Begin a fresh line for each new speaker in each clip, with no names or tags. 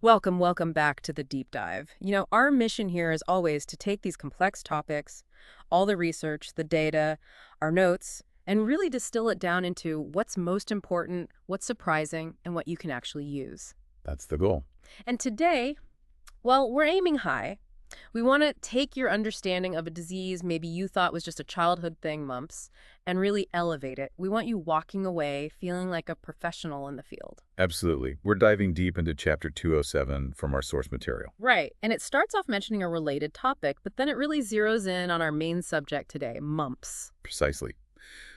Welcome back to the deep dive. Our mission here is always to take these complex topics, all the research, the data, our notes, and really distill it down into what's most important, what's surprising, and what you can actually use.
That's the goal.
And today, well, we're aiming high. We want to take your understanding of a disease maybe you thought was just a childhood thing, mumps, and really elevate it. We want you walking away feeling like a professional in the field.
Absolutely. We're diving deep into Chapter 207 from our source material.
Right, and it starts off mentioning a related topic, but then it really zeroes in on our main subject today, mumps.
Precisely.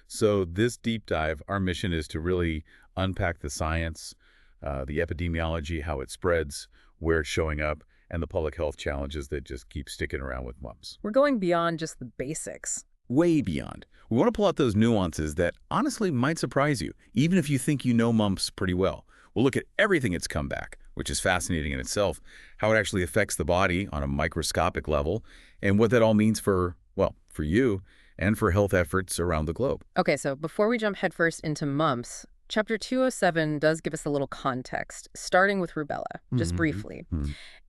So this deep dive, our mission is to really unpack the science, the epidemiology, how it spreads, where it's showing up, and the public health challenges that just keep sticking around with mumps.
We're going beyond just the basics.
Way beyond. We want to pull out those nuances that honestly might surprise you, even if you think you know mumps pretty well. We'll look at everything it's come back, which is fascinating in itself, how it actually affects the body on a microscopic level, and what that all means for, well, for you and for health efforts around the globe.
Okay, so before we jump headfirst into mumps, Chapter 207 does give us a little context, starting with rubella, just briefly.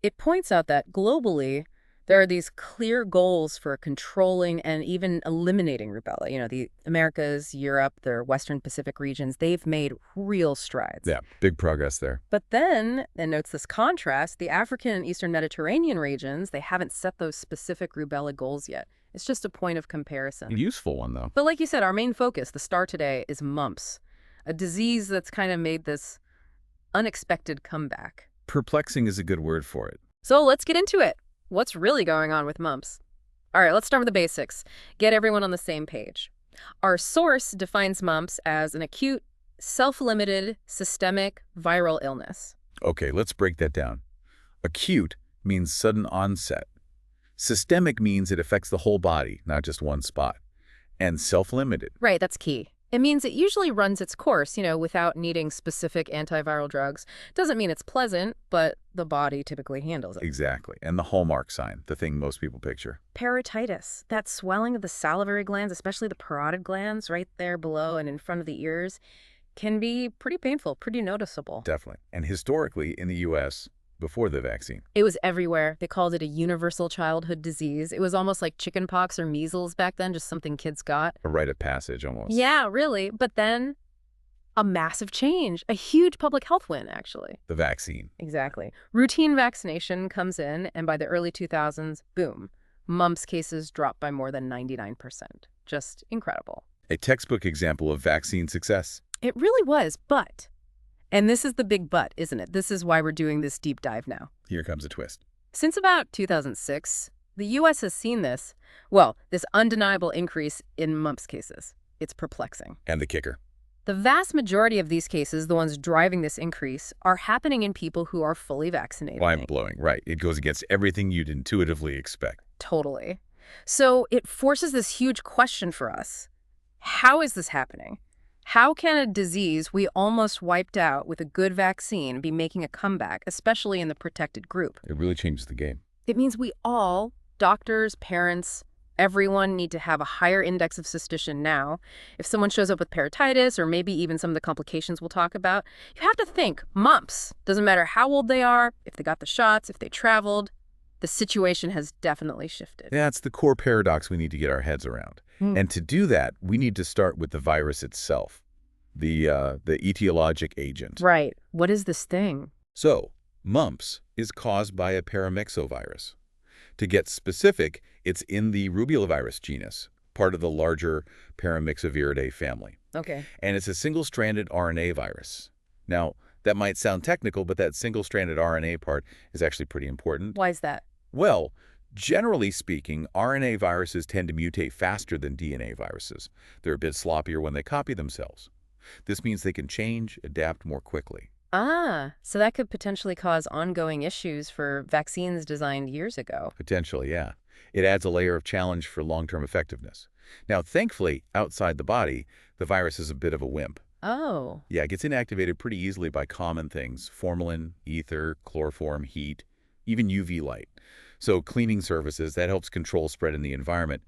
It points out that globally, there are these clear goals for controlling and even eliminating rubella. The Americas, Europe, the Western Pacific regions, they've made real strides.
Yeah, big progress there.
But then, and notes this contrast, the African and Eastern Mediterranean regions, they haven't set those specific rubella goals yet. It's just a point of comparison.
A useful one, though.
But like you said, our main focus, the star today, is mumps, a disease that's kind of made this unexpected comeback.
Perplexing is a good word for it.
So let's get into it. What's really going on with mumps? All right, let's start with the basics. Get everyone on the same page. Our source defines mumps as an acute, self-limited, systemic viral illness.
Okay, let's break that down. Acute means sudden onset. Systemic means it affects the whole body, not just one spot. And self-limited.
Right, that's key. It means it usually runs its course, without needing specific antiviral drugs. Doesn't mean it's pleasant, but the body typically handles it.
Exactly. And the hallmark sign, the thing most people picture.
Parotitis, that swelling of the salivary glands, especially the parotid glands right there below and in front of the ears, can be pretty painful, pretty noticeable.
Definitely. And historically, in the U.S., before the vaccine.
It was everywhere. They called it a universal childhood disease. It was almost like chickenpox or measles back then, just something kids got.
A rite of passage, almost.
Yeah, really. But then a massive change, a huge public health win, actually.
The vaccine.
Exactly. Routine vaccination comes in, and by the early 2000s, boom, mumps cases drop by more than 99%. Just incredible.
A textbook example of vaccine success.
It really was, but... And this is the big but, isn't it? This is why we're doing this deep dive now.
Here comes a twist.
Since about 2006, the U.S. has seen this undeniable increase in mumps cases. It's perplexing.
And the kicker.
The vast majority of these cases, the ones driving this increase, are happening in people who are fully vaccinated.
Mind-blowing, right. It goes against everything you'd intuitively expect.
Totally. So it forces this huge question for us. How is this happening? How can a disease we almost wiped out with a good vaccine be making a comeback, especially in the protected group?
It really changes the game.
It means we all, doctors, parents, everyone, need to have a higher index of suspicion now. If someone shows up with parotitis or maybe even some of the complications we'll talk about, you have to think mumps. Doesn't matter how old they are, if they got the shots, if they traveled. The situation has definitely shifted.
That's the core paradox we need to get our heads around. And to do that, we need to start with the virus itself, the etiologic agent.
Right. What is this thing?
So, mumps is caused by a paramyxovirus. To get specific, it's in the rubeolavirus genus, part of the larger Paramyxoviridae family.
Okay.
And it's a single-stranded RNA virus. Now, that might sound technical, but that single-stranded RNA part is actually pretty important.
Why is that?
Well, generally speaking, RNA viruses tend to mutate faster than DNA viruses. They're a bit sloppier when they copy themselves. This means they can change, adapt more quickly.
Ah, so that could potentially cause ongoing issues for vaccines designed years ago.
Potentially, yeah. It adds a layer of challenge for long-term effectiveness. Now, thankfully, outside the body, the virus is a bit of a wimp.
Oh.
Yeah, it gets inactivated pretty easily by common things: formalin, ether, chloroform, heat, even UV light. So cleaning services, that helps control spread in the environment.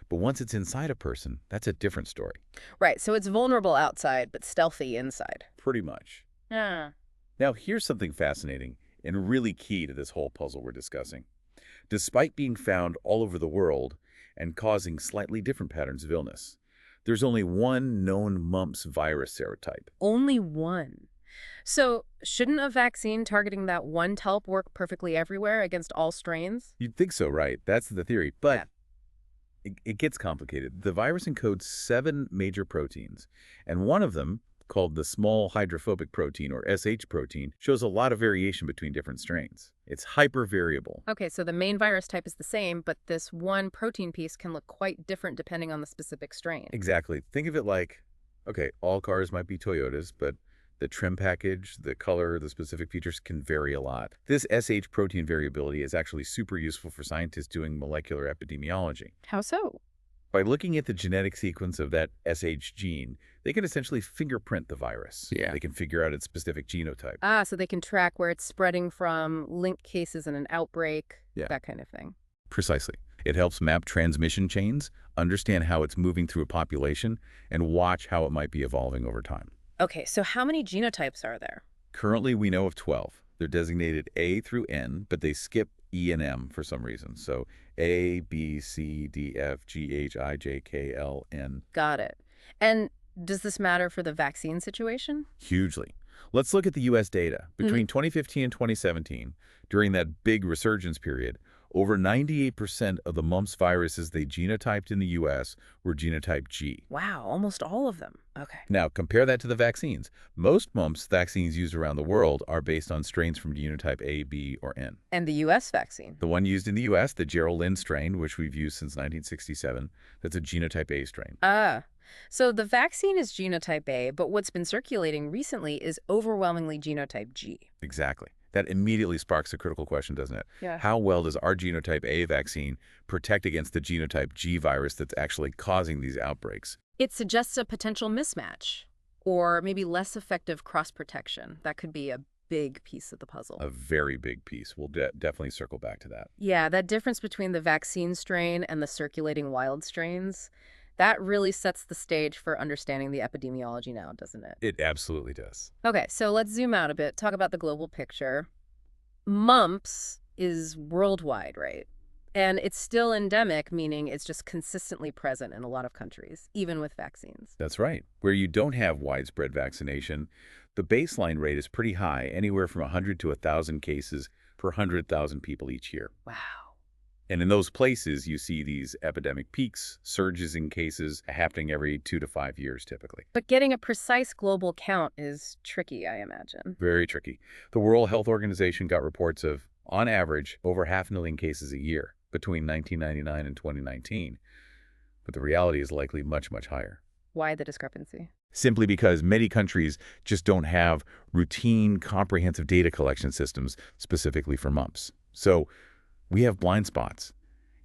But once it's inside a person, that's a different story.
Right, so it's vulnerable outside, but stealthy inside.
Pretty much.
Yeah.
Now, here's something fascinating. and really key to this whole puzzle we're discussing. Despite being found all over the world and causing slightly different patterns of illness, there's only one known mumps virus serotype.
Only one. So shouldn't a vaccine targeting that one TELP work perfectly everywhere against all strains?
You'd think so, right? That's the theory. But
Yeah.
it gets complicated. The virus encodes 7 major proteins, and one of them, called the small hydrophobic protein, or SH protein, shows a lot of variation between different strains. It's hypervariable.
Okay, so the main virus type is the same, but this one protein piece can look quite different depending on the specific strain.
Exactly. Think of it like, okay, all cars might be Toyotas, but the trim package, the color, the specific features can vary a lot. This SH protein variability is actually super useful for scientists doing molecular epidemiology.
How so?
By looking at the genetic sequence of that SH gene, they can essentially fingerprint the virus.
Yeah.
They can figure out its specific genotype.
Ah, so they can track where it's spreading from, link cases in an outbreak,
Yeah.
that kind of thing.
Precisely. It helps map transmission chains, understand how it's moving through a population, and watch how it might be evolving over time.
Okay, so how many genotypes are there?
Currently, we know of 12. They're designated A through N, but they skip E and M for some reason. So A, B, C, D, F, G, H, I, J, K, L, N.
Got it. And does this matter for the vaccine situation?
Hugely. Let's look at the U.S. data. Between 2015 and 2017, during that big resurgence period, over 98% of the mumps viruses they genotyped in the U.S. were genotype G.
Wow, almost all of them. Okay.
Now, compare that to the vaccines. Most mumps vaccines used around the world are based on strains from genotype A, B, or N.
And the U.S. vaccine?
The one used in the U.S., the Gerald Lynn strain, which we've used since 1967, that's a genotype A strain.
Ah, so the vaccine is genotype A, but what's been circulating recently is overwhelmingly genotype G.
Exactly. That immediately sparks a critical question, doesn't it?
Yeah.
How well does our genotype A vaccine protect against the genotype G virus that's actually causing these outbreaks?
It suggests a potential mismatch, or maybe less effective cross-protection. That could be a big piece of the puzzle.
A very big piece. We'll definitely circle back to that.
Yeah, that difference between the vaccine strain and the circulating wild strains, that really sets the stage for understanding the epidemiology now, doesn't it?
It absolutely does.
Okay, so let's zoom out a bit, talk about the global picture. Mumps is worldwide, right? And it's still endemic, meaning it's just consistently present in a lot of countries, even with vaccines.
That's right. Where you don't have widespread vaccination, the baseline rate is pretty high, anywhere from 100 to 1,000 cases per 100,000 people each year.
Wow.
And in those places, you see these epidemic peaks, surges in cases happening every 2 to 5 years typically.
But getting a precise global count is tricky, I imagine.
Very tricky. The World Health Organization got reports of, on average, over 500,000 cases a year between 1999 and 2019. But the reality is likely much, much higher.
Why the discrepancy?
Simply because many countries just don't have routine, comprehensive data collection systems specifically for mumps. So we have blind spots.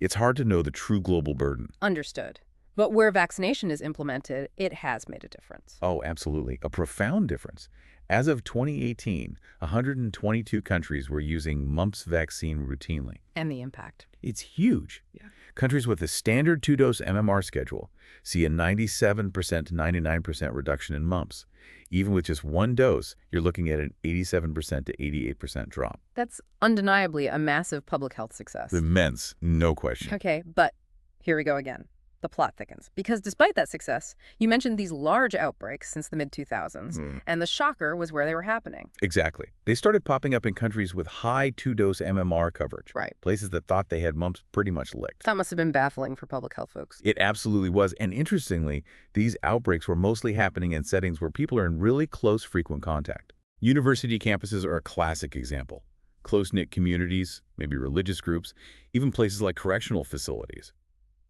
It's hard to know the true global burden.
Understood. But where vaccination is implemented, it has made a difference.
Oh, absolutely. A profound difference. As of 2018, 122 countries were using mumps vaccine routinely.
And the impact.
It's huge.
Yeah.
Countries with a standard 2-dose MMR schedule see a 97% to 99% reduction in mumps. Even with just one dose, you're looking at an 87% to 88% drop.
That's undeniably a massive public health success.
Immense, no question.
Okay, but here we go again. The plot thickens. Because despite that success, you mentioned these large outbreaks since the mid-2000s, and the shocker was where they were happening.
Exactly. They started popping up in countries with high 2-dose MMR coverage.
Right.
Places that thought they had mumps pretty much licked.
That must have been baffling for public health folks.
It absolutely was. And interestingly, these outbreaks were mostly happening in settings where people are in really close, frequent contact. University campuses are a classic example. Close-knit communities, maybe religious groups, even places like correctional facilities.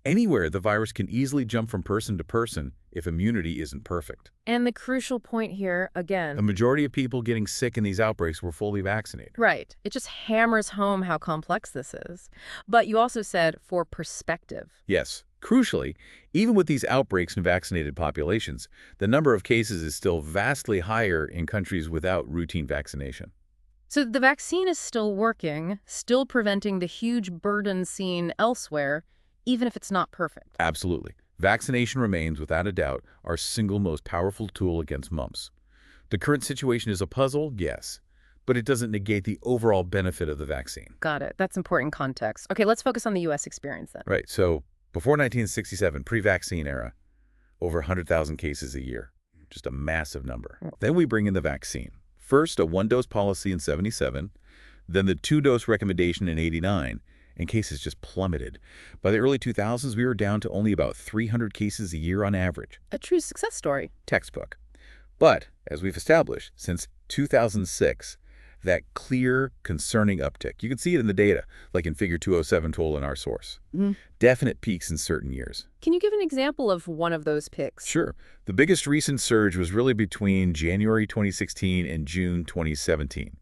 Anywhere, the virus can easily jump from person to person if immunity isn't perfect.
And the crucial point here, again...
A majority of people getting sick in these outbreaks were fully vaccinated.
Right. It just hammers home how complex this is. But you also said for perspective.
Yes. Crucially, even with these outbreaks in vaccinated populations, the number of cases is still vastly higher in countries without routine vaccination.
So the vaccine is still working, still preventing the huge burden seen elsewhere, even if it's not perfect.
Absolutely. Vaccination remains, without a doubt, our single most powerful tool against mumps. The current situation is a puzzle, yes, but it doesn't negate the overall benefit of the vaccine.
Got it. That's important context. Okay, let's focus on the U.S. experience then.
Right. So before 1967, pre-vaccine era, over 100,000 cases a year. Just a massive number. Then we bring in the vaccine. First, a one-dose policy in 77, then the two-dose recommendation in 89, and cases just plummeted. By the early 2000s, we were down to only about 300 cases a year on average.
A true success story.
Textbook. But, as we've established, since 2006, that clear, concerning uptick. You can see it in the data, like in Figure 207 told in our source. Definite peaks in certain years.
Can you give an example of one of those peaks?
Sure. The biggest recent surge was really between January 2016 and June 2017.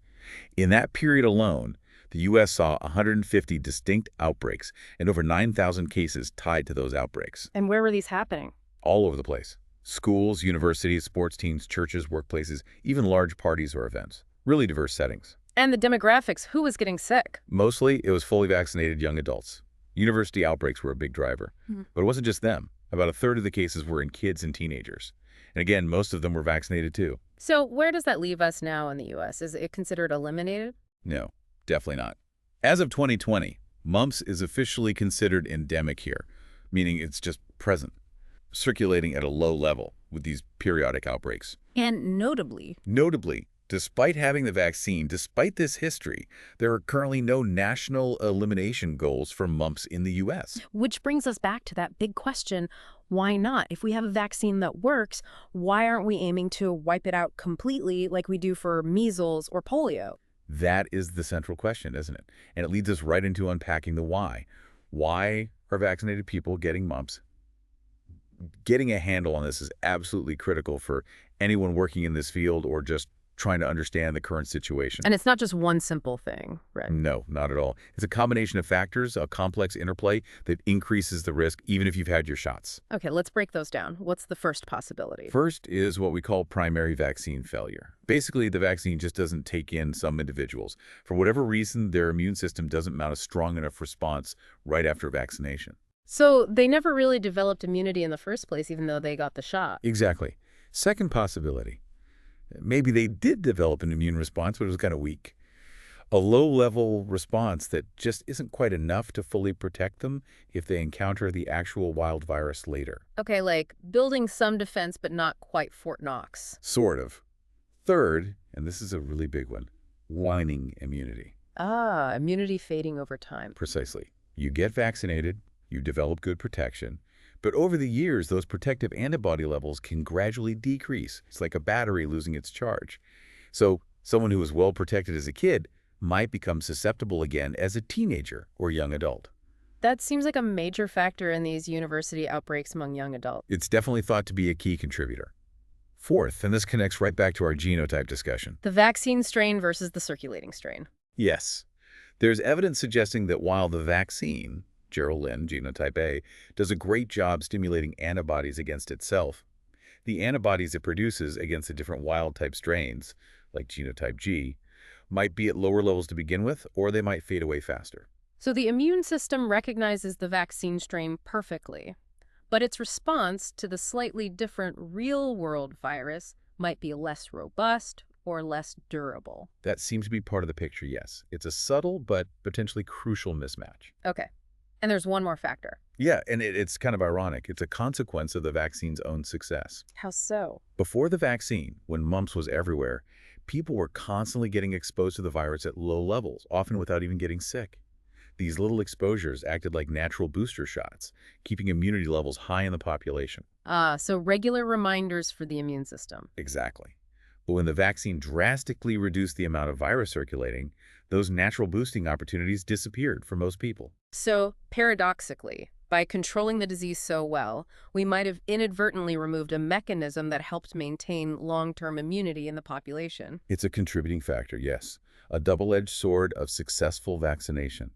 In that period alone, the U.S. saw 150 distinct outbreaks and over 9,000 cases tied to those outbreaks.
And where were these happening?
All over the place. Schools, universities, sports teams, churches, workplaces, even large parties or events. Really diverse settings.
And the demographics, who was getting sick?
Mostly, it was fully vaccinated young adults. University outbreaks were a big driver. But it wasn't just them. About a third of the cases were in kids and teenagers. And again, most of them were vaccinated too.
So where does that leave us now in the U.S.? Is it considered eliminated?
No, definitely not. As of 2020, mumps is officially considered endemic here, meaning it's just present, circulating at a low level with these periodic outbreaks.
And notably,
despite having the vaccine, despite this history, there are currently no national elimination goals for mumps in the U.S.
Which brings us back to that big question, why not? If we have a vaccine that works, why aren't we aiming to wipe it out completely like we do for measles or polio?
That is the central question, isn't it? And it leads us right into unpacking the why. Why are vaccinated people getting mumps? Getting a handle on this is absolutely critical for anyone working in this field or just trying to understand the current situation.
And it's not just one simple thing, right?
No, not at all. It's a combination of factors, a complex interplay that increases the risk even if you've had your shots.
Okay, let's break those down. What's the first possibility?
First is what we call primary vaccine failure. Basically, the vaccine just doesn't take in some individuals. For whatever reason, their immune system doesn't mount a strong enough response right after vaccination.
So they never really developed immunity in the first place, even though they got the shot.
Exactly. Second possibility. Maybe they did develop an immune response, but it was kind of weak. A low-level response that just isn't quite enough to fully protect them if they encounter the actual wild virus later.
Okay, like building some defense, but not quite Fort Knox.
Sort of. Third, and this is a really big one, waning immunity.
Ah, immunity fading over time.
Precisely. You get vaccinated, you develop good protection, but over the years, those protective antibody levels can gradually decrease. It's like a battery losing its charge. So someone who was well protected as a kid might become susceptible again as a teenager or young adult.
That seems like a major factor in these university outbreaks among young adults.
It's definitely thought to be a key contributor. Fourth, and this connects right back to our genotype discussion.
The vaccine strain versus the circulating strain.
Yes. There's evidence suggesting that while the vaccine, Gerald-Lynn, genotype A, does a great job stimulating antibodies against itself, the antibodies it produces against the different wild-type strains, like genotype G, might be at lower levels to begin with, or they might fade away faster.
So the immune system recognizes the vaccine strain perfectly, but its response to the slightly different real-world virus might be less robust or less durable.
That seems to be part of the picture, yes. It's a subtle but potentially crucial mismatch.
Okay. And there's one more factor.
Yeah, and it's kind of ironic. It's a consequence of the vaccine's own success.
How so?
Before the vaccine, when mumps was everywhere, people were constantly getting exposed to the virus at low levels, often without even getting sick. These little exposures acted like natural booster shots, keeping immunity levels high in the population.
So regular reminders for the immune system.
Exactly. But when the vaccine drastically reduced the amount of virus circulating, those natural boosting opportunities disappeared for most people.
So, paradoxically, by controlling the disease so well, we might have inadvertently removed a mechanism that helped maintain long-term immunity in the population.
It's a contributing factor, yes. A double-edged sword of successful vaccination.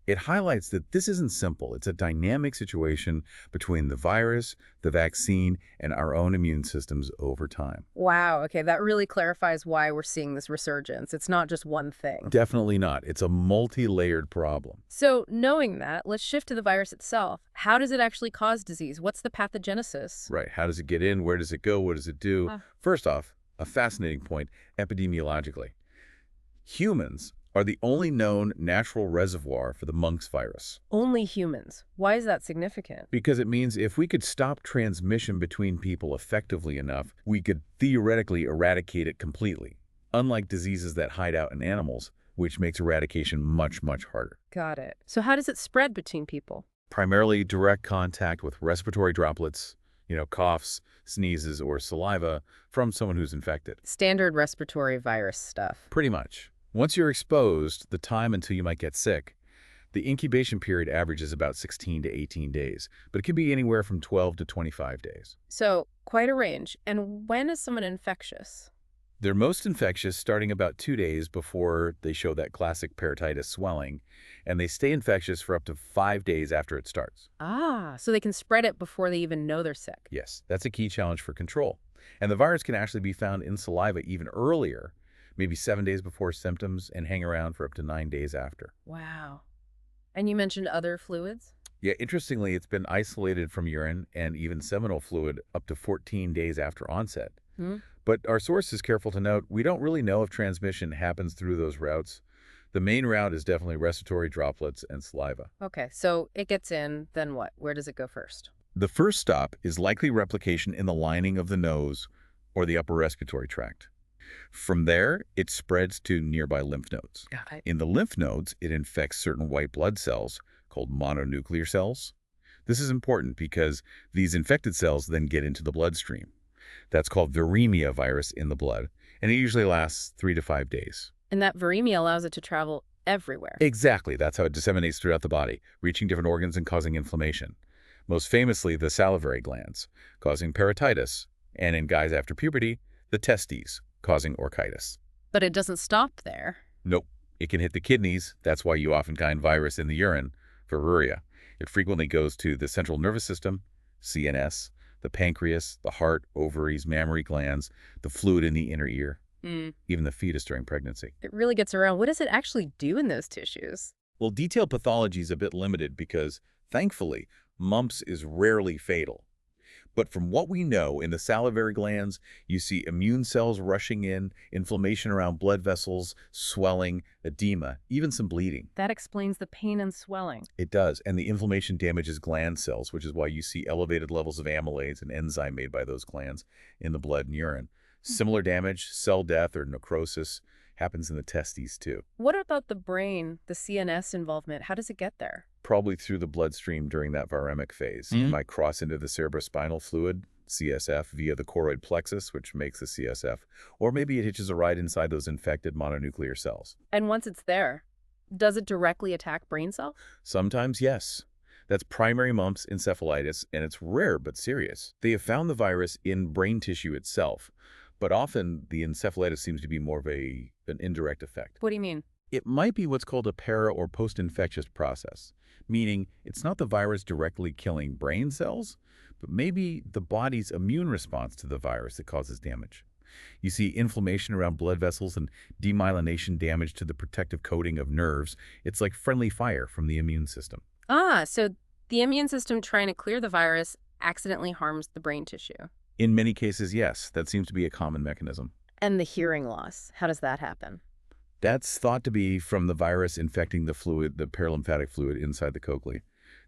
It highlights that this isn't simple. It's a dynamic situation between the virus, the vaccine, and our own immune systems over time.
Wow, okay, that really clarifies why we're seeing this resurgence. It's not just one thing.
Definitely not. It's a multi-layered problem.
So, knowing that, let's shift to the virus itself. How does it actually cause disease? What's the pathogenesis?
Right. How does it get in? Where does it go? What does it do? First off, a fascinating point, epidemiologically. Humans are the only known natural reservoir for the Mumps virus.
Only humans. Why is that significant?
Because it means if we could stop transmission between people effectively enough, we could theoretically eradicate it completely, unlike diseases that hide out in animals, which makes eradication much, much harder.
Got it. So how does it spread between people?
Primarily direct contact with respiratory droplets, coughs, sneezes, or saliva from someone who's infected.
Standard respiratory virus stuff.
Pretty much. Once you're exposed, the time until you might get sick, the incubation period averages about 16 to 18 days, but it can be anywhere from 12 to 25 days.
So quite a range. And when is someone infectious?
They're most infectious starting about 2 days before they show that classic parotitis swelling, and they stay infectious for up to 5 days after it starts.
Ah, so they can spread it before they even know they're sick.
Yes, that's a key challenge for control. And the virus can actually be found in saliva even earlier, maybe 7 days before symptoms, and hang around for up to 9 days after.
Wow. And you mentioned other fluids?
Yeah, interestingly, it's been isolated from urine and even seminal fluid up to 14 days after onset. But our source is careful to note we don't really know if transmission happens through those routes. The main route is definitely respiratory droplets and saliva.
Okay, so it gets in, then what? Where does it go first?
The first stop is likely replication in the lining of the nose or the upper respiratory tract. From there, it spreads to nearby lymph nodes.
Got it.
In the lymph nodes, it infects certain white blood cells called mononuclear cells. This is important because these infected cells then get into the bloodstream. That's called viremia virus in the blood, and it usually lasts 3 to 5 days.
And that viremia allows it to travel everywhere.
Exactly. That's how it disseminates throughout the body, reaching different organs and causing inflammation. Most famously, the salivary glands, causing parotitis, and in guys after puberty, the testes, causing orchitis.
But it doesn't stop there.
Nope. It can hit the kidneys. That's why you often find virus in the urine, viruria. It frequently goes to the central nervous system, CNS, the pancreas, the heart, ovaries, mammary glands, the fluid in the inner ear, even the fetus during pregnancy.
It really gets around. What does it actually do in those tissues?
Well, detailed pathology is a bit limited because, thankfully, mumps is rarely fatal. But from what we know, in the salivary glands, you see immune cells rushing in, inflammation around blood vessels, swelling, edema, even some bleeding.
That explains the pain and swelling.
It does, and the inflammation damages gland cells, which is why you see elevated levels of amylase, an enzyme made by those glands, in the blood and urine. Similar damage, cell death or necrosis, happens in the testes too.
What about the brain, the CNS involvement? How does it get there?
Probably through the bloodstream during that viremic phase. It might cross into the cerebrospinal fluid, CSF, via the choroid plexus, which makes the CSF, or maybe it hitches a ride inside those infected mononuclear cells.
And once it's there, does it directly attack brain cells?
Sometimes, yes. That's primary mumps encephalitis, and it's rare but serious. They have found the virus in brain tissue itself, but often the encephalitis seems to be more of an indirect effect.
What do you mean?
It might be what's called a para- or post-infectious process, meaning it's not the virus directly killing brain cells, but maybe the body's immune response to the virus that causes damage. You see inflammation around blood vessels and demyelination damage to the protective coating of nerves. It's like friendly fire from the immune system.
Ah, so the immune system trying to clear the virus accidentally harms the brain tissue.
In many cases, yes, that seems to be a common mechanism.
And the hearing loss, how does that happen?
That's thought to be from the virus infecting the fluid, the paralymphatic fluid inside the cochlea,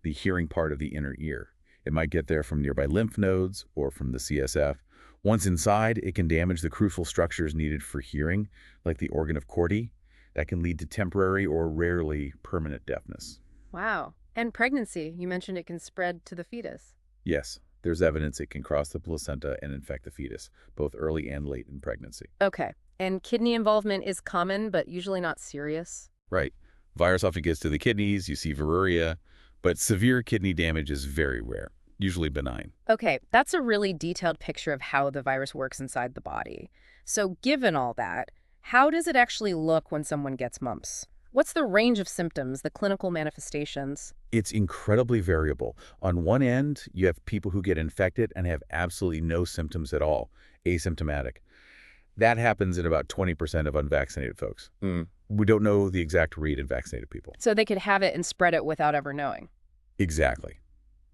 the hearing part of the inner ear. It might get there from nearby lymph nodes or from the CSF. Once inside, it can damage the crucial structures needed for hearing, like the organ of Corti. That can lead to temporary or rarely permanent deafness.
Wow. And pregnancy, you mentioned it can spread to the fetus.
Yes, there's evidence it can cross the placenta and infect the fetus, both early and late in pregnancy.
Okay. And kidney involvement is common, but usually not serious?
Right. Virus often gets to the kidneys, you see viruria, but severe kidney damage is very rare, usually benign.
Okay, that's a really detailed picture of how the virus works inside the body. So given all that, how does it actually look when someone gets mumps? What's the range of symptoms, the clinical manifestations?
It's incredibly variable. On one end, you have people who get infected and have absolutely no symptoms at all, asymptomatic. That happens in about 20% of unvaccinated folks. We don't know the exact rate in vaccinated people.
So they could have it and spread it without ever knowing.
Exactly.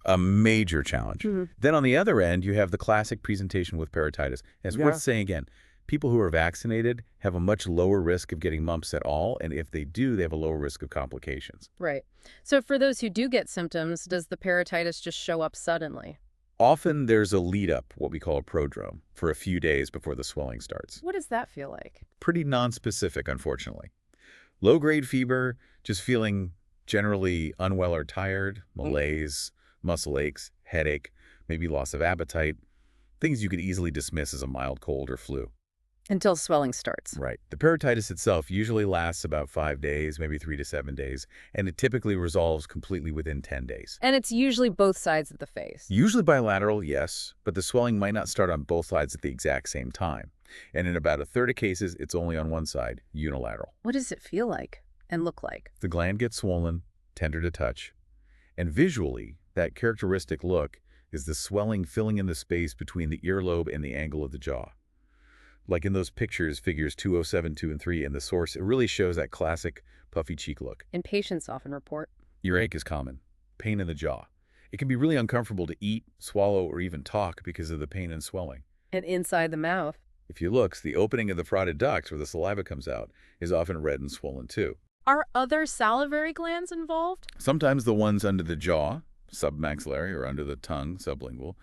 A major challenge. Then on the other end, you have the classic presentation with parotitis. And it's worth saying again, People who are vaccinated have a much lower risk of getting mumps at all, and if they do, they have a lower risk of complications.
Right. So for those who do get symptoms, does the parotitis just show up suddenly?
Often there's a lead-up, what we call a prodrome, for a few days before the swelling starts.
What does that feel like?
Pretty nonspecific, unfortunately. Low-grade fever, just feeling generally unwell or tired, malaise, muscle aches, headache, maybe loss of appetite, things you could easily dismiss as a mild cold or flu.
Until swelling starts.
Right. The parotitis itself usually lasts about 5 days, maybe 3 to 7 days, and it typically resolves completely within 10 days.
And it's usually both sides of the face.
Usually bilateral, yes, but the swelling might not start on both sides at the exact same time. And in about a third of cases, it's only on one side, unilateral.
What does it feel like and look like?
The gland gets swollen, tender to touch, and visually, that characteristic look is the swelling filling in the space between the earlobe and the angle of the jaw. Like in those pictures, figures 207, 2, and 3 in the source, it really shows that classic puffy cheek look.
And patients often report.
Earache is common. Pain in the jaw. It can be really uncomfortable to eat, swallow, or even talk because of the pain and swelling.
And inside the mouth.
If you look, the opening of the parotid ducts where the saliva comes out is often red and swollen too.
Are other salivary glands involved?
Sometimes the ones under the jaw, submaxillary, or under the tongue, sublingual,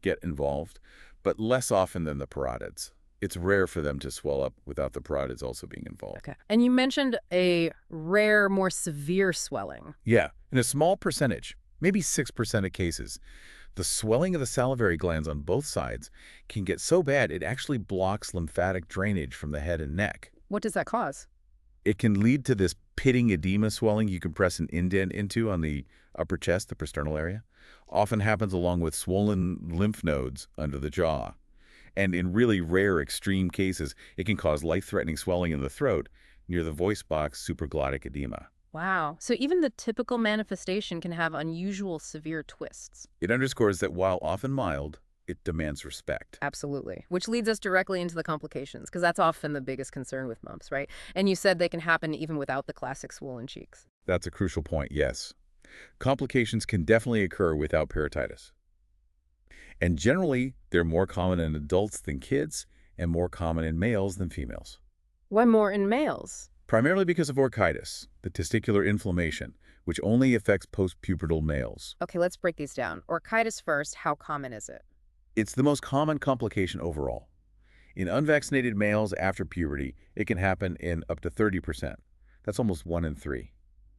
get involved, but less often than the parotids. It's rare for them to swell up without the parotids also being involved.
Okay. And you mentioned a rare, more severe swelling.
Yeah, in a small percentage, maybe 6% of cases, the swelling of the salivary glands on both sides can get so bad it actually blocks lymphatic drainage from the head and neck.
What does that cause?
It can lead to this pitting edema swelling you can press an indent into on the upper chest, the prosternal area. Often happens along with swollen lymph nodes under the jaw. And in really rare extreme cases, it can cause life-threatening swelling in the throat near the voice box, supraglottic edema.
Wow. So even the typical manifestation can have unusual severe twists.
It underscores that while often mild, it demands respect.
Absolutely. Which leads us directly into the complications, because that's often the biggest concern with mumps, right? And you said they can happen even without the classic swollen cheeks.
That's a crucial point, yes. Complications can definitely occur without parotitis. And generally, they're more common in adults than kids and more common in males than females.
Why more in males?
Primarily because of orchitis, the testicular inflammation, which only affects postpubertal males.
Okay, let's break these down. Orchitis first, how common is it?
It's the most common complication overall. In unvaccinated males after puberty, it can happen in up to 30%. That's almost 1 in 3.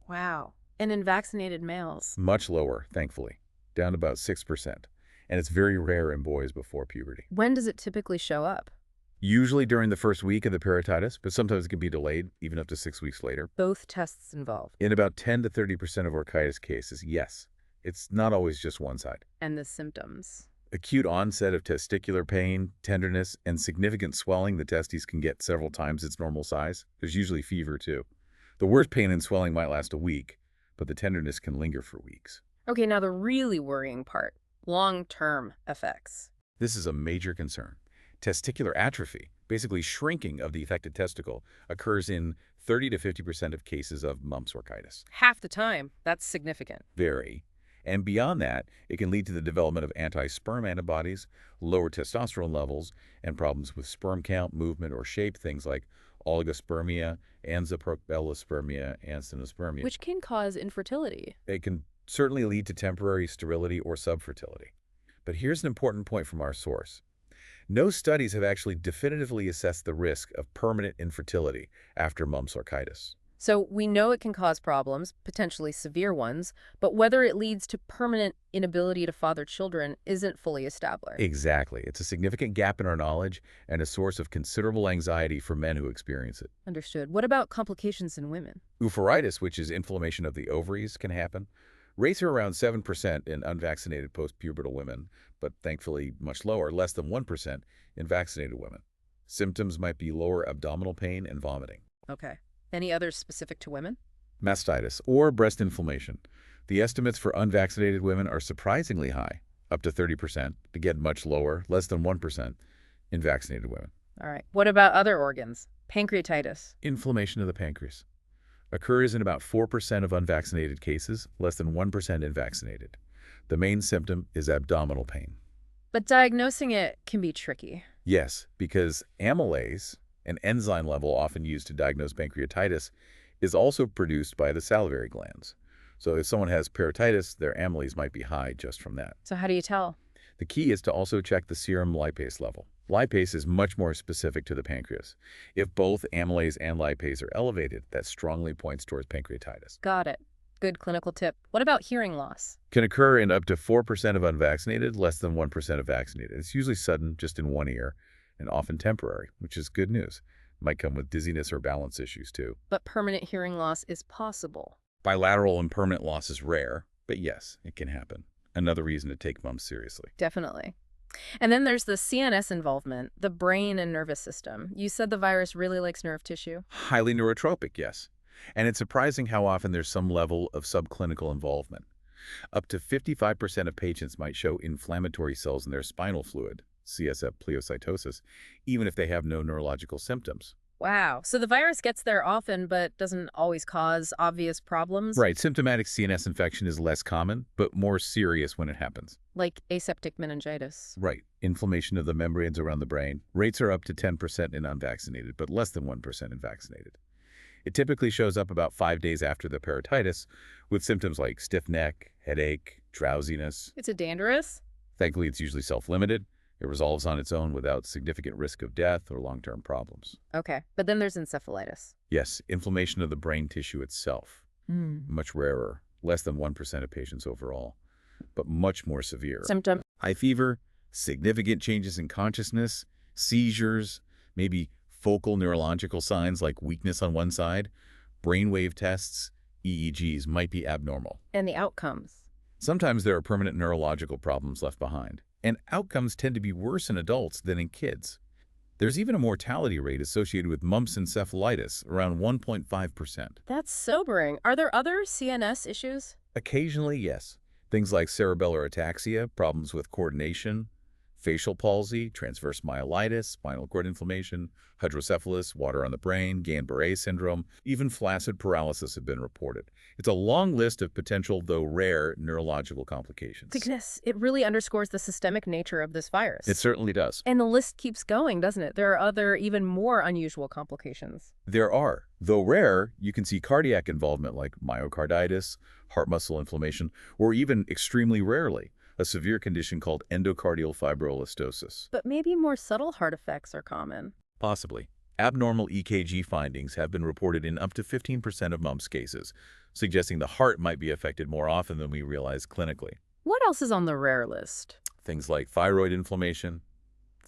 Wow. And in vaccinated males?
Much lower, thankfully, down to about 6%. And it's very rare in boys before puberty.
When does it typically show up?
Usually during the first week of the parotitis, but sometimes it can be delayed, even up to 6 weeks later.
Both tests involved.
In about 10 to 30% of orchitis cases, yes. It's not always just one side.
And the symptoms?
Acute onset of testicular pain, tenderness, and significant swelling. The testes can get several times its normal size. There's usually fever, too. The worst pain and swelling might last a week, but the tenderness can linger for weeks.
Okay, now the really worrying part. Long-term effects.
This is a major concern. Testicular atrophy, basically shrinking of the affected testicle, occurs in 30 to 50% of cases of mumps orchitis.
Half the time. That's significant.
Very. And beyond that, it can lead to the development of anti-sperm antibodies, lower testosterone levels, and problems with sperm count, movement, or shape, things like oligospermia, anzopropellospermia, and acinospermia.
Which can cause infertility.
It can certainly lead to temporary sterility or subfertility. But here's an important point from our source. No studies have actually definitively assessed the risk of permanent infertility after mumps orchitis.
So we know it can cause problems, potentially severe ones, but whether it leads to permanent inability to father children isn't fully established.
Exactly. It's a significant gap in our knowledge and a source of considerable anxiety for men who experience it.
Understood. What about complications in women?
Oophorytis, which is inflammation of the ovaries, can happen. Rates are around 7% in unvaccinated postpubertal women, but thankfully much lower, less than 1% in vaccinated women. Symptoms might be lower abdominal pain and vomiting.
Okay. Any others specific to women?
Mastitis, or breast inflammation. The estimates for unvaccinated women are surprisingly high, up to 30%, again much lower, less than 1% in vaccinated women.
All right. What about other organs? Pancreatitis.
Inflammation of the pancreas. Occurs in about 4% of unvaccinated cases, less than 1% in vaccinated. The main symptom is abdominal pain.
But diagnosing it can be tricky.
Yes, because amylase, an enzyme level often used to diagnose pancreatitis, is also produced by the salivary glands. So if someone has pancreatitis, their amylase might be high just from that.
So how do you tell?
The key is to also check the serum lipase level. Lipase is much more specific to the pancreas. If both amylase and lipase are elevated, that strongly points towards pancreatitis.
Got it. Good clinical tip. What about hearing loss?
Can occur in up to 4% of unvaccinated, less than 1% of vaccinated. It's usually sudden, just in one ear, and often temporary, which is good news. Might come with dizziness or balance issues, too.
But permanent hearing loss is possible.
Bilateral and permanent loss is rare, but yes, it can happen. Another reason to take mumps seriously.
Definitely. And then there's the CNS involvement, the brain and nervous system. You said the virus really likes nerve tissue.
Highly neurotropic, yes. And it's surprising how often there's some level of subclinical involvement. Up to 55% of patients might show inflammatory cells in their spinal fluid, CSF pleocytosis, even if they have no neurological symptoms.
Wow. So the virus gets there often, but doesn't always cause obvious problems?
Right, symptomatic CNS infection is less common, but more serious when it happens.
Like aseptic meningitis.
Right, inflammation of the membranes around the brain. Rates are up to 10% in unvaccinated, but less than 1% in vaccinated. It typically shows up about 5 days after the parotitis, with symptoms like stiff neck, headache, drowsiness.
Is it dangerous?
Thankfully, it's usually self-limited. It resolves on its own without significant risk of death or long-term problems.
Okay. But then there's encephalitis.
Yes, inflammation of the brain tissue itself. Much rarer, less than 1% of patients overall, but much more severe.
Symptom?
High fever, significant changes in consciousness, seizures, maybe focal neurological signs like weakness on one side, brainwave tests, EEGs might be abnormal.
And the outcomes?
Sometimes there are permanent neurological problems left behind, and outcomes tend to be worse in adults than in kids. There's even a mortality rate associated with mumps encephalitis, around 1.5%.
That's sobering. Are there other CNS issues?
Occasionally, yes. Things like cerebellar ataxia, problems with coordination, facial palsy, transverse myelitis, spinal cord inflammation, hydrocephalus, water on the brain, Guillain-Barré syndrome, even flaccid paralysis have been reported. It's a long list of potential, though rare, neurological complications.
Goodness, it really underscores the systemic nature of this virus.
It certainly does.
And the list keeps going, doesn't it? There are other, even more unusual complications.
There are. Though rare, you can see cardiac involvement like myocarditis, heart muscle inflammation, or even extremely rarely, a severe condition called endocardial fibroelastosis.
But maybe more subtle heart effects are common.
Possibly. Abnormal EKG findings have been reported in up to 15% of mumps cases, suggesting the heart might be affected more often than we realize clinically.
What else is on the rare list?
Things like thyroid inflammation,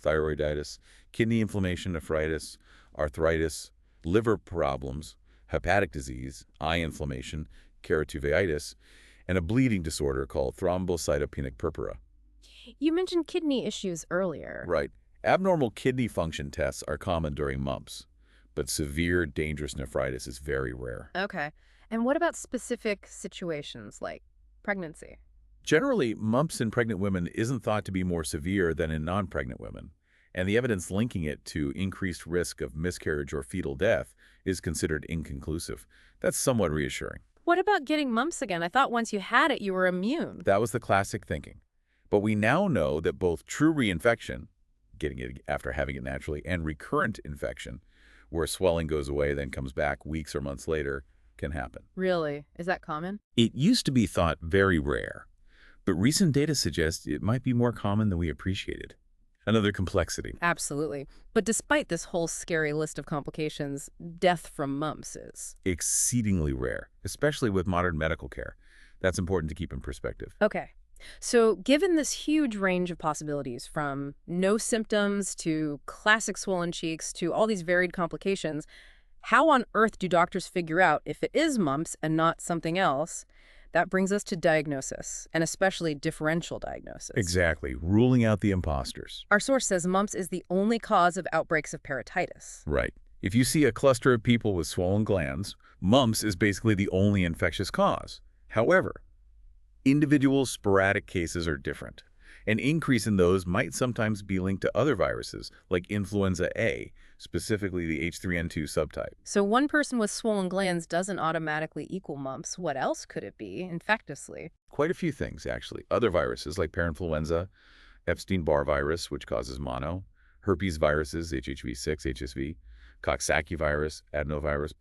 thyroiditis, kidney inflammation, nephritis, arthritis, liver problems, hepatic disease, eye inflammation, keratuveitis, and a bleeding disorder called thrombocytopenic purpura.
You mentioned kidney issues earlier.
Right. Abnormal kidney function tests are common during mumps, but severe, dangerous nephritis is very rare.
Okay. And what about specific situations like pregnancy?
Generally, mumps in pregnant women isn't thought to be more severe than in non-pregnant women, and the evidence linking it to increased risk of miscarriage or fetal death is considered inconclusive. That's somewhat reassuring.
What about getting mumps again? I thought once you had it, you were immune.
That was the classic thinking. But we now know that both true reinfection, getting it after having it naturally, and recurrent infection, where swelling goes away then comes back weeks or months later, can happen.
Really? Is that common?
It used to be thought very rare, but recent data suggests it might be more common than we appreciated. Another complexity.
Absolutely. But despite this whole scary list of complications, death from mumps is
Exceedingly rare, especially with modern medical care. That's important to keep in perspective.
okay. So given this huge range of possibilities, from no symptoms to classic swollen cheeks to all these varied complications, how on earth do doctors figure out if it is mumps and not something else? That brings us to diagnosis, and especially differential diagnosis.
Exactly, ruling out the imposters.
Our source says mumps is the only cause of outbreaks of parotitis.
Right. If you see a cluster of people with swollen glands, mumps is basically the only infectious cause. However, individual sporadic cases are different. An increase in those might sometimes be linked to other viruses, like influenza A, specifically the H3N2 subtype.
So one person with swollen glands doesn't automatically equal mumps. What else could it be, infectiously?
Quite a few things, actually. Other viruses, like parainfluenza, Epstein-Barr virus, which causes mono, herpes viruses, HHV6, HSV, Coxsackie virus, adenovirus,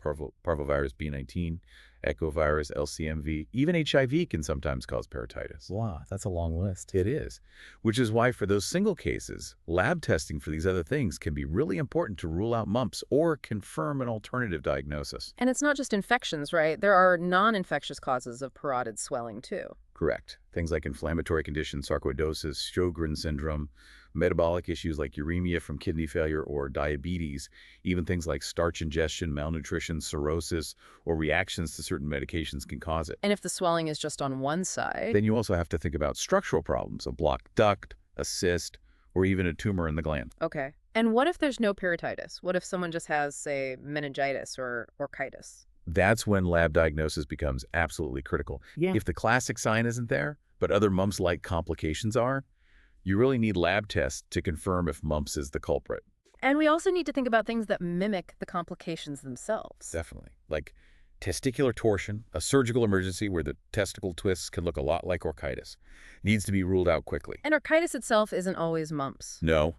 parvovirus B19, echovirus, LCMV, even HIV can sometimes cause parotitis.
Wow, that's a long list.
It is, which is why for those single cases, lab testing for these other things can be really important to rule out mumps or confirm an alternative diagnosis.
And it's not just infections, right? There are non-infectious causes of parotid swelling, too.
Correct. Things like inflammatory conditions, sarcoidosis, Sjogren's syndrome, metabolic issues like uremia from kidney failure or diabetes, even things like starch ingestion, malnutrition, cirrhosis, or reactions to certain medications can cause it.
And if the swelling is just on one side,
Then you also have to think about structural problems, a blocked duct, a cyst, or even a tumor in the gland.
okay. And what if there's no parotitis? What if someone just has, say, meningitis or orchitis?
That's when lab diagnosis becomes absolutely critical. If the classic sign isn't there, but other mumps-like complications are, you really need lab tests to confirm if mumps is the culprit.
And we also need to think about things that mimic the complications themselves.
Definitely. Like testicular torsion, a surgical emergency where the testicle twists can look a lot like orchitis, needs to be ruled out quickly.
And orchitis itself isn't always mumps.
No.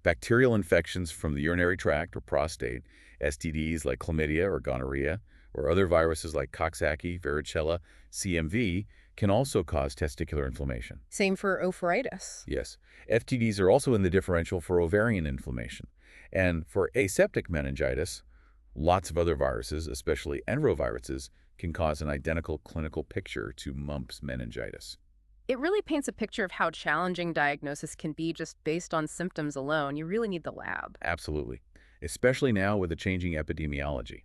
Bacterial infections from the urinary tract or prostate, STDs like chlamydia or gonorrhea, or other viruses like Coxsackie, varicella, CMV can also cause testicular inflammation.
Same for ophiritis.
Yes. FTDs are also in the differential for ovarian inflammation. And for aseptic meningitis, lots of other viruses, especially enteroviruses, can cause an identical clinical picture to mumps meningitis.
It really paints a picture of how challenging diagnosis can be just based on symptoms alone. You really need the lab.
Absolutely. Especially now with the changing epidemiology.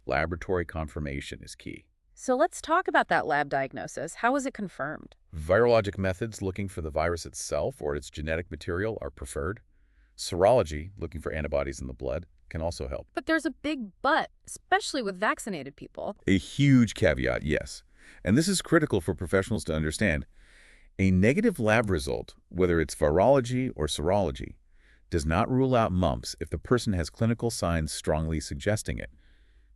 Laboratory confirmation is key.
So let's talk about that lab diagnosis. How is it confirmed?
Virologic methods looking for the virus itself or its genetic material are preferred. Serology, looking for antibodies in the blood, can also help.
But there's a big but, especially with vaccinated people.
A huge caveat, yes. And this is critical for professionals to understand. A negative lab result, whether it's virology or serology, does not rule out mumps if the person has clinical signs strongly suggesting it,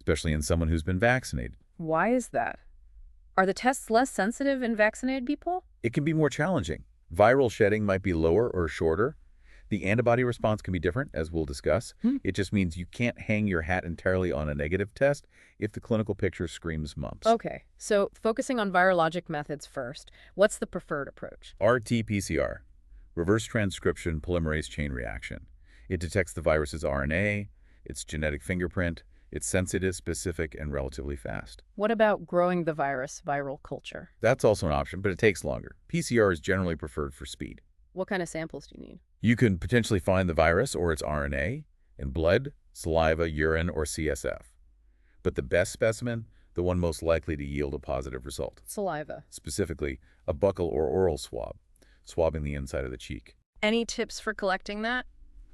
especially in someone who's been vaccinated.
Why is that? Are the tests less sensitive in vaccinated people?
It can be more challenging. Viral shedding might be lower or shorter. The antibody response can be different, as we'll discuss. It just means you can't hang your hat entirely on a negative test if the clinical picture screams mumps.
Okay, so focusing on virologic methods first, what's the preferred approach?
RT-PCR, reverse transcription polymerase chain reaction. It detects the virus's RNA, its genetic fingerprint. It's sensitive, specific, and relatively fast.
What about growing the virus, viral culture?
That's also an option, but it takes longer. PCR is generally preferred for speed.
What kind of samples do you need?
You can potentially find the virus or its RNA in blood, saliva, urine, or CSF. But the best specimen, the one most likely to yield a positive result.
Saliva.
Specifically, a buccal or oral swab, swabbing the inside of the cheek.
Any tips for collecting that?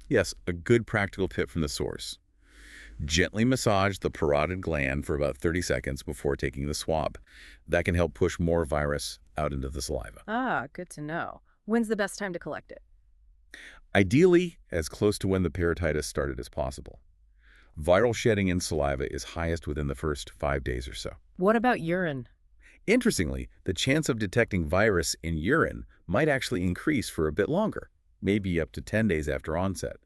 Yes, a good practical tip from the source. Gently massage the parotid gland for about 30 seconds before taking the swab. That can help push more virus out into the saliva.
Ah, good to know. When's the best time to collect it?
Ideally, as close to when the parotitis started as possible. Viral shedding in saliva is highest within the first 5 days or so.
What about urine?
Interestingly, the chance of detecting virus in urine might actually increase for a bit longer, maybe up to 10 days after onset.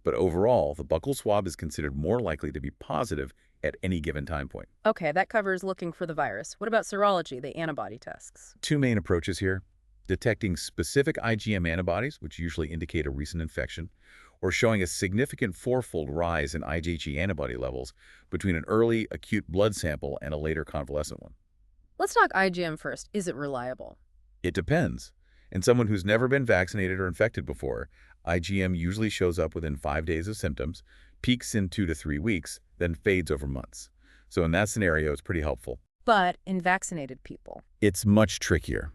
But overall, the buccal swab is considered more likely to be positive at any given time point.
Okay, that covers looking for the virus. What about serology, the antibody tests?
Two main approaches here: detecting specific IgM antibodies, which usually indicate a recent infection, or showing a significant fourfold rise in IgG antibody levels between an early acute blood sample and a later convalescent one.
Let's talk IgM first. Is it reliable?
It depends. In someone who's never been vaccinated or infected before, IgM usually shows up within 5 days of symptoms, peaks in 2 to 3 weeks, then fades over months. So in that scenario, it's pretty helpful.
But in vaccinated people?
It's much trickier.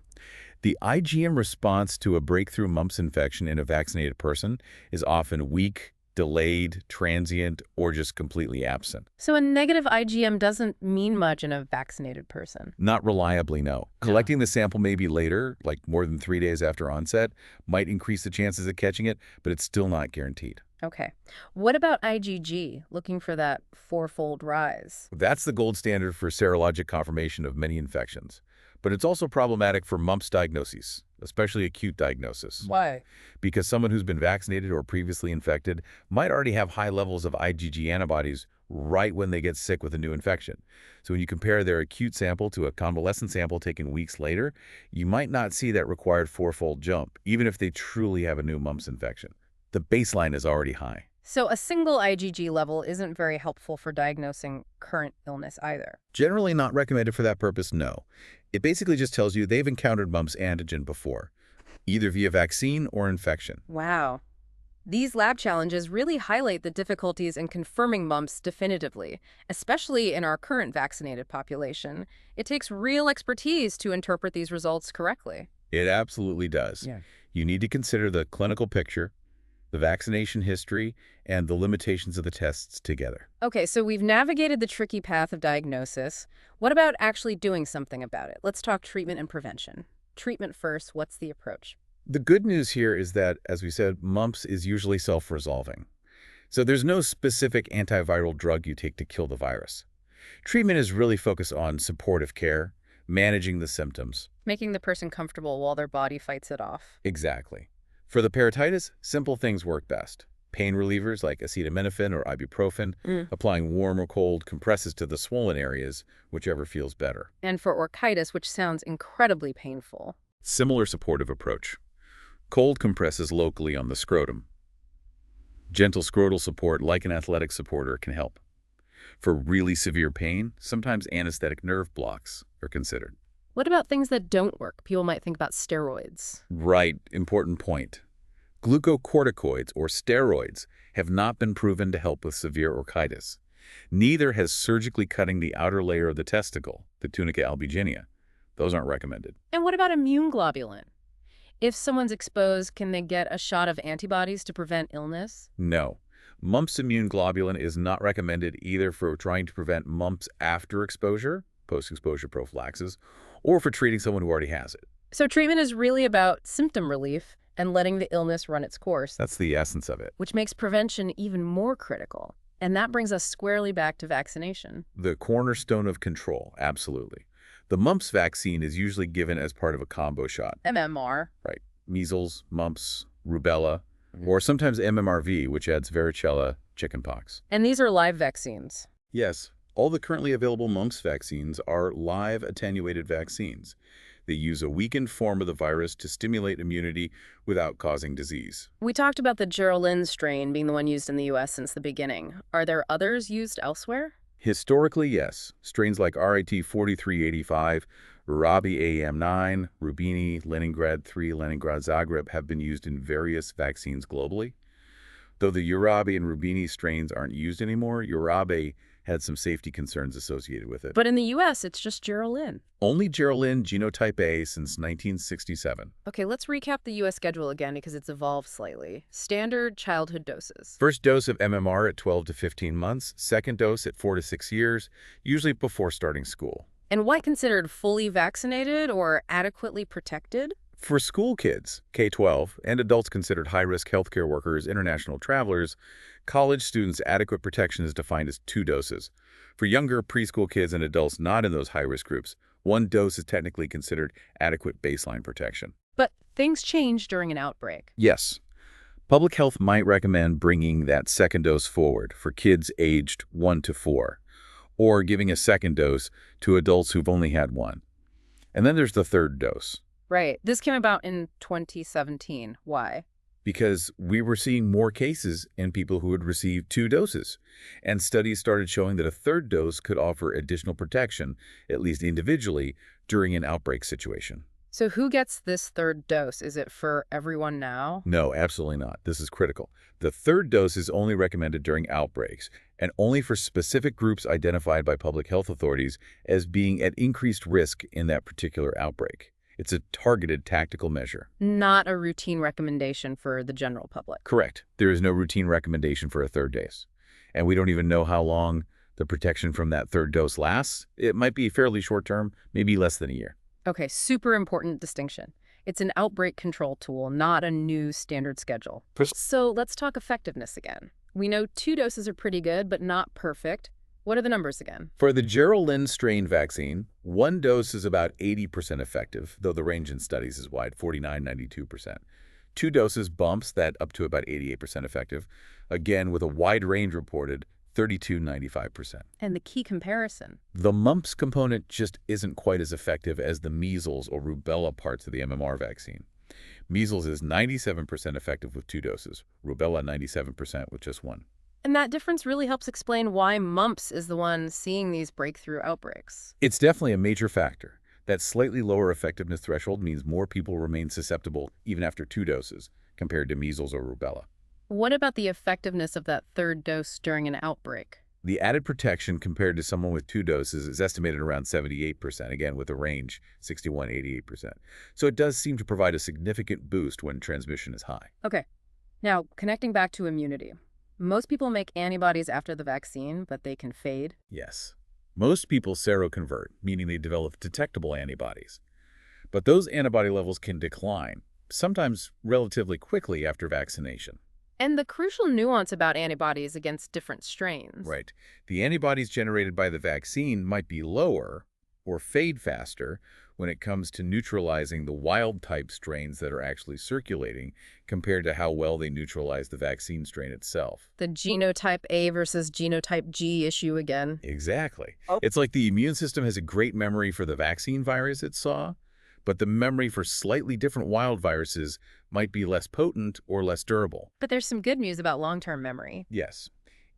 The IgM response to a breakthrough mumps infection in a vaccinated person is often weak, delayed, transient, or just completely absent.
So a negative IgM doesn't mean much in a vaccinated person?
Not reliably, no. Collecting the sample maybe later, like more than 3 days after onset, might increase the chances of catching it, but it's still not guaranteed.
Okay. What about IgG, looking for that fourfold rise?
That's the gold standard for serologic confirmation of many infections. But it's also problematic for mumps diagnoses, especially acute diagnosis,
Why?
because someone who's been vaccinated or previously infected might already have high levels of IgG antibodies right when they get sick with a new infection. So when you compare their acute sample to a convalescent sample taken weeks later, you might not see that required fourfold jump, even if they truly have a new mumps infection. The baseline is already high.
So a single IgG level isn't very helpful for diagnosing current illness either.
Generally not recommended for that purpose, no. It basically just tells you they've encountered mumps antigen before, either via vaccine or infection.
Wow. These lab challenges really highlight the difficulties in confirming mumps definitively, especially in our current vaccinated population. It takes real expertise to interpret these results correctly.
It absolutely does.
Yeah.
You need to consider the clinical picture, the vaccination history, and the limitations of the tests together.
Okay, so we've navigated the tricky path of diagnosis. What about actually doing something about it? Let's talk treatment and prevention. Treatment first, what's the approach?
The good news here is that, as we said, mumps is usually self-resolving. So there's no specific antiviral drug you take to kill the virus. Treatment is really focused on supportive care, managing the symptoms.
Making the person comfortable while their body fights it off.
Exactly. For the parotitis, simple things work best. Pain relievers like acetaminophen or ibuprofen, applying warm or cold compresses to the swollen areas, whichever feels better.
And for orchitis, which sounds incredibly painful.
Similar supportive approach. Cold compresses locally on the scrotum. Gentle scrotal support, like an athletic supporter, can help. For really severe pain, sometimes anesthetic nerve blocks are considered.
What about things that don't work? People might think about steroids.
Right, important point. Glucocorticoids, or steroids, have not been proven to help with severe orchitis. Neither has surgically cutting the outer layer of the testicle, the tunica albuginea. Those aren't recommended.
And what about immune globulin? If someone's exposed, can they get a shot of antibodies to prevent illness?
No. Mumps immune globulin is not recommended either for trying to prevent mumps after exposure, post-exposure prophylaxis, or for treating someone who already has it.
So treatment is really about symptom relief and letting the illness run its course.
That's the essence of it.
Which makes prevention even more critical. And that brings us squarely back to vaccination.
The cornerstone of control, absolutely. The mumps vaccine is usually given as part of a combo shot.
MMR.
Right. Measles, mumps, rubella, or sometimes MMRV, which adds varicella, chickenpox.
And these are live vaccines.
Yes, all the currently available mumps vaccines are live attenuated vaccines. They use a weakened form of the virus to stimulate immunity without causing disease.
We talked about the Geraldine strain being the one used in the U.S. since the beginning. Are there others used elsewhere?
Historically, yes. Strains like RIT 4385, Rabi AM9, Rubini, Leningrad 3, Leningrad Zagreb have been used in various vaccines globally. Though the Urabi and Rubini strains aren't used anymore, Urabi had some safety concerns associated with it.
But in the U.S., it's just Geraldine.
Only Geraldine genotype A since 1967.
Okay, let's recap the U.S. schedule again because it's evolved slightly. Standard childhood doses.
First dose of MMR at 12 to 15 months, second dose at 4 to 6 years, usually before starting school.
And what considered fully vaccinated or adequately protected?
For school kids, K-12, and adults considered high-risk healthcare workers, international travelers, college students, adequate protection is defined as 2 doses. For younger preschool kids and adults not in those high-risk groups, 1 dose is technically considered adequate baseline protection.
But things change during an outbreak.
Yes. Public health might recommend bringing that second dose forward for kids aged 1 to 4, or giving a second dose to adults who've only had 1. And then there's the third dose.
Right. This came about in 2017. Why?
Because we were seeing more cases in people who had received 2 doses. And studies started showing that a third dose could offer additional protection, at least individually, during an outbreak situation.
So who gets this third dose? Is it for everyone now?
No, absolutely not. This is critical. The third dose is only recommended during outbreaks and only for specific groups identified by public health authorities as being at increased risk in that particular outbreak. It's a targeted tactical measure.
Not a routine recommendation for the general public.
Correct. There is no routine recommendation for a third dose. And we don't even know how long the protection from that third dose lasts. It might be fairly short term, maybe less than a year.
Okay, super important distinction. It's an outbreak control tool, not a new standard schedule. So let's talk effectiveness again. We know 2 doses are pretty good, but not perfect. What are the numbers again?
For the Gerald strain vaccine, 1 dose is about 80% effective, though the range in studies is wide, 49–92%. 2 doses bumps that up to about 88% effective, again with a wide range reported, 32–95%.
And the key comparison?
The mumps component just isn't quite as effective as the measles or rubella parts of the MMR vaccine. Measles is 97% effective with 2 doses, rubella 97% with just 1.
And that difference really helps explain why mumps is the one seeing these breakthrough outbreaks.
It's definitely a major factor. That slightly lower effectiveness threshold means more people remain susceptible even after 2 doses compared to measles or rubella.
What about the effectiveness of that 3rd dose during an outbreak?
The added protection compared to someone with 2 doses is estimated around 78%, again with a range 61–88%. So it does seem to provide a significant boost when transmission is high.
Okay. Now, connecting back to immunity. Most people make antibodies after the vaccine, but they can fade.
Yes. Most people seroconvert, meaning they develop detectable antibodies. But those antibody levels can decline, sometimes relatively quickly after vaccination.
And the crucial nuance about antibodies against different strains.
Right. The antibodies generated by the vaccine might be lower or fade faster when it comes to neutralizing the wild-type strains that are actually circulating compared to how well they neutralize the vaccine strain itself.
The genotype A versus genotype G issue again.
Exactly.
Oh.
It's like the immune system has a great memory for the vaccine virus it saw, but the memory for slightly different wild viruses might be less potent or less durable.
But there's some good news about long-term memory.
Yes.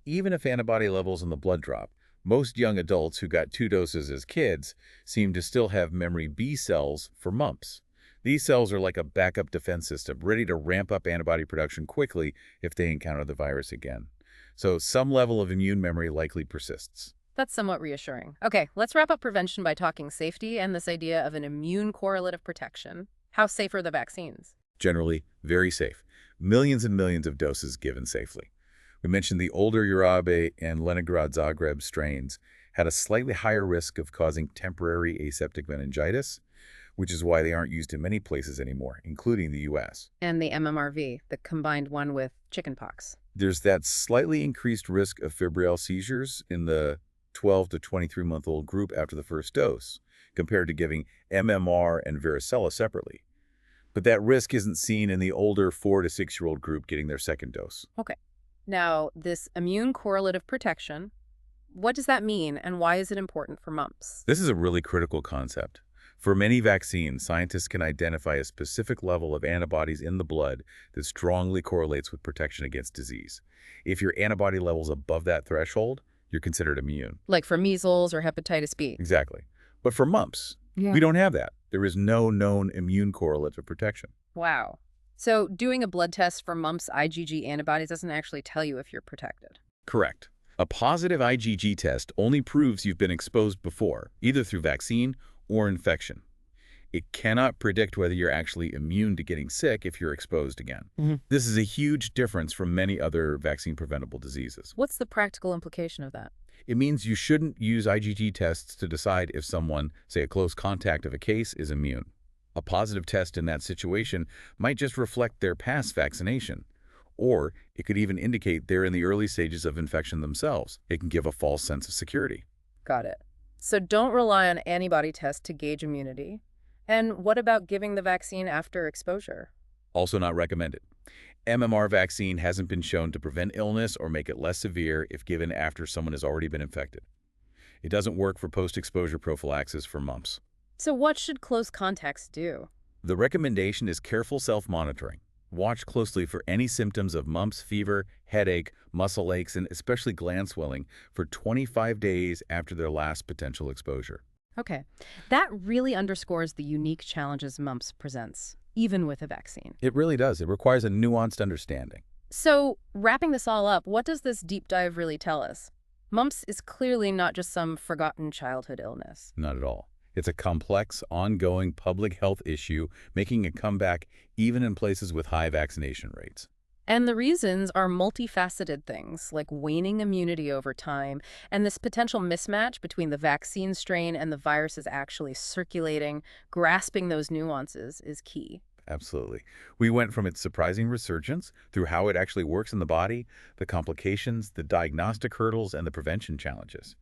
Even if antibody levels in the blood drop, most young adults who got 2 doses as kids seem to still have memory B cells for mumps. These cells are like a backup defense system, ready to ramp up antibody production quickly if they encounter the virus again. So some level of immune memory likely persists.
That's somewhat reassuring. Okay, let's wrap up prevention by talking safety and this idea of an immune correlative protection. How safe are the vaccines?
Generally, very safe. Millions and millions of doses given safely. We mentioned the older Urabe and Leningrad Zagreb strains had a slightly higher risk of causing temporary aseptic meningitis, which is why they aren't used in many places anymore, including the U.S.
And the MMRV, the combined one with chickenpox.
There's that slightly increased risk of febrile seizures in the 12 to 23-month-old group after the first dose, compared to giving MMR and varicella separately. But that risk isn't seen in the older 4 to 6-year-old group getting their 2nd dose.
Okay. Now, this immune correlative protection, what does that mean and why is it important for mumps?
This is a really critical concept. For many vaccines, scientists can identify a specific level of antibodies in the blood that strongly correlates with protection against disease. If your antibody level is above that threshold, you're considered immune.
Like for measles or hepatitis B.
Exactly. But for mumps, we don't have that. There is no known immune correlate of protection.
Wow. So doing a blood test for mumps IgG antibodies doesn't actually tell you if you're protected.
Correct. A positive IgG test only proves you've been exposed before, either through vaccine or infection. It cannot predict whether you're actually immune to getting sick if you're exposed again. This is a huge difference from many other vaccine-preventable diseases.
What's the practical implication of that?
It means you shouldn't use IgG tests to decide if someone, say a close contact of a case, is immune. A positive test in that situation might just reflect their past vaccination, or it could even indicate they're in the early stages of infection themselves. It can give a false sense of security.
Got it. So don't rely on antibody tests to gauge immunity. And what about giving the vaccine after exposure?
Also not recommended. MMR vaccine hasn't been shown to prevent illness or make it less severe if given after someone has already been infected. It doesn't work for post-exposure prophylaxis for mumps.
So what should close contacts do?
The recommendation is careful self-monitoring. Watch closely for any symptoms of mumps, fever, headache, muscle aches, and especially gland swelling for 25 days after their last potential exposure.
Okay. That really underscores the unique challenges mumps presents, even with a vaccine.
It really does. It requires a nuanced understanding.
So, wrapping this all up, what does this deep dive really tell us? Mumps is clearly not just some forgotten childhood illness.
Not at all. It's a complex, ongoing public health issue, making a comeback even in places with high vaccination rates.
And the reasons are multifaceted things like waning immunity over time, and this potential mismatch between the vaccine strain and the viruses actually circulating. Grasping those nuances is key.
Absolutely. We went from its surprising resurgence through how it actually works in the body, the complications, the diagnostic hurdles, and the prevention challenges.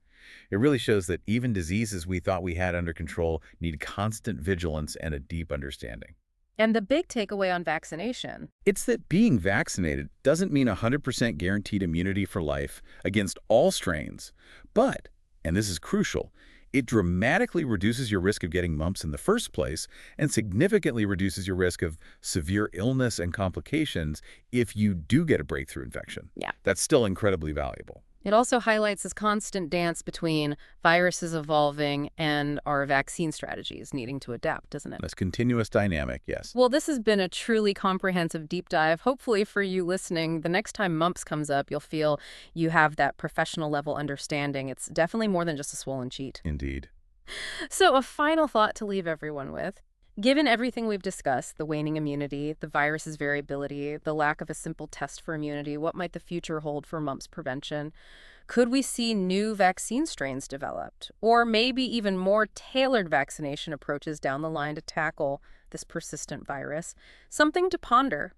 It really shows that even diseases we thought we had under control need constant vigilance and a deep understanding.
And the big takeaway on vaccination.
It's that being vaccinated doesn't mean 100% guaranteed immunity for life against all strains, but, and this is crucial, it dramatically reduces your risk of getting mumps in the first place and significantly reduces your risk of severe illness and complications if you do get a breakthrough infection.
Yeah.
That's still incredibly valuable.
It also highlights this constant dance between viruses evolving and our vaccine strategies needing to adapt, doesn't it?
This continuous dynamic, yes.
Well, this has been a truly comprehensive deep dive. Hopefully for you listening, the next time mumps comes up, you'll feel you have that professional level understanding. It's definitely more than just a swollen cheek.
Indeed.
So a final thought to leave everyone with. Given everything we've discussed, the waning immunity, the virus's variability, the lack of a simple test for immunity, what might the future hold for mumps prevention? Could we see new vaccine strains developed? Or maybe even more tailored vaccination approaches down the line to tackle this persistent virus? Something to ponder.